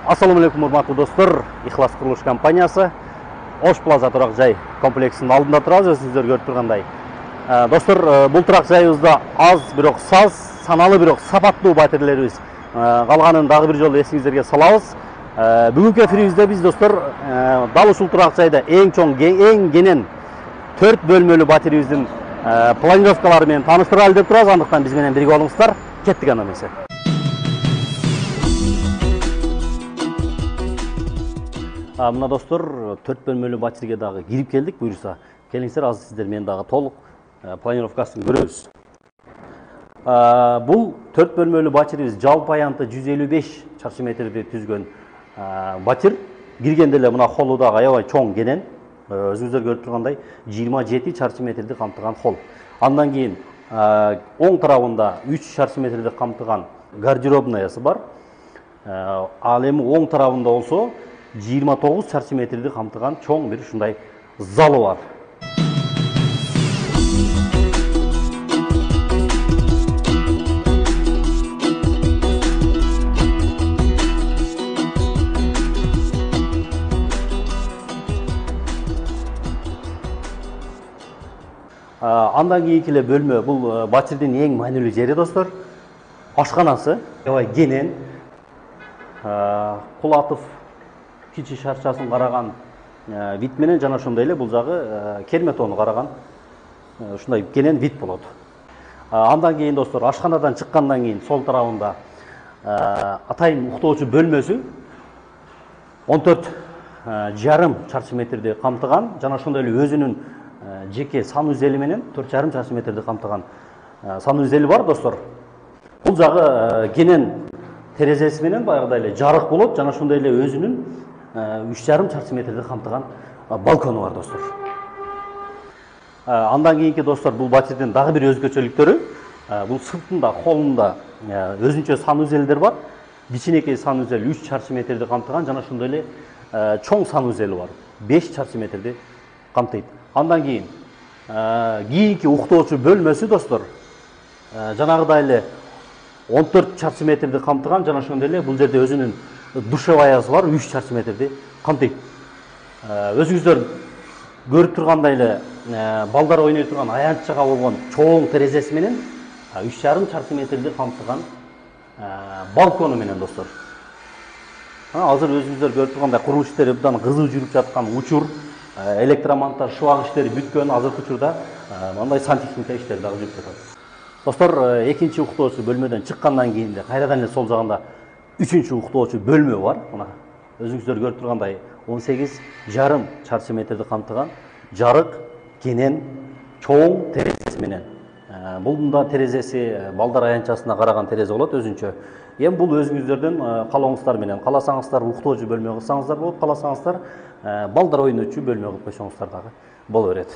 Ассаламу алейкум, урматтуу достор. Ихлас курулуш компаниясы Ош Плаза турак жай комплексинин алдында турабыз, өзүңүздөр көрүп тургандай. Достор, бул турак жайыбызда аз бирок саз, саналуу бирок сапаттуу батирелерибиз калганын дагы бир жолу эсиңиздерге салабыз. Бүгүнкү эфирибизде биз достор дал ушул турак жайда эң чоң, эң кенен 4 бөлмөлүү батиребиздин планировкалары менен тааныштыралы деп турабыз. Андыктан биз менен бирге болуңуздар. Кеттик анда эмесе. Мына достор, 4 бөлмөлүү батирге дагы кирип келдик. Буюрса, келиңиздер, азыр сиздер менен дагы толук планировкасын көрөбүз. Бул 4 бөлмөлүү батирибиз жалпы аянты 155 чарчы метрди түзгөн батир. Киргенде эле мына холу дагы аябай чоң кенен. Өзүңүздөр көрүп тургандай 27 чарчы метрди камтыган хол. Андан кийин оң тарабында 3 чарчы метрди камтыган гардеробнаясы бар. Ал эми оң тарабында болсо 29 чарчы метрди камтыган чоң бир ушундай залы бар. Андан кийинки эле бөлмө бул батирдин эң маанилүү жери достор. Ашканасы аябай кенен. Кулатов кичи шарчасын караган вид менен жана ошондой эле бул жагы Керметону караган ушундай кенен вид болот. Андан кийин достор, ашканадан чыккандан кийин сол тарабында атайын уктоочу бөлмөсү 14,5 чарчы метрди камтыган жана ошондой эле өзүнүн жеке санузели менен 4,5 чарчы метрди камтыган санузели бар достор. Бул жагы кенен терезеси менен баягыдай эле жарык болот жана ошондой эле өзүнүн 3,5 чарчы метрди камтыган балкону бар достор. Андан кийинки достор, бул батирдин дагы бир өзгөчөлүктөрү, бул сыртында, холунда өзүнчө санузелдер бар. Кичинекей санузел 3 чарчы метрди камтыган жана ошондой эле чоң санузели бар. 5 чарчы метрди камтыйт. Андан кийин кийинки уктоочу бөлмөсү достор, жанагыдай эле 14 чарчы метрди камтыган жана ошондой эле бул жерде өзүнүн душеваясы бар, 3 чарчы метрди камтыйт. Өзүңүздөр көрүп тургандай эле балдар ойной турган аянтчага болгон чоң терезеси менен 3,5 чарчы метрди камтыган балкону менен достор. Азыр өзүңүздөр көрүп тургандай курулуш иштери абдан кызуу жүрүп жаткан учур, электромонтаж, шубак иштери бүткөн азыркы учурда мындай сантехника иштери дагы жүрүп жатат. Достор, экинчи уктоочу бөлмөдөн чыккандан кийин кайрадан эле сол жагында үчүнчү уктоочу бөлмө бар. Мына өзүңүздөр көрүп тургандай 18,5 чарчы метрди камтыган жарык, кенен, чоң терезеси менен. Бул терезеси балдар аянтчасына караган терезе болот өзүнчө. Эми бул өзүңүздөрдүн каалооңуздар менен, кааласаңыздар уктоочу бөлмө кылсаңыздар болот, кааласаңыздар балдар ойночу бөлмө кылып койсоңуздар дагы боло берет.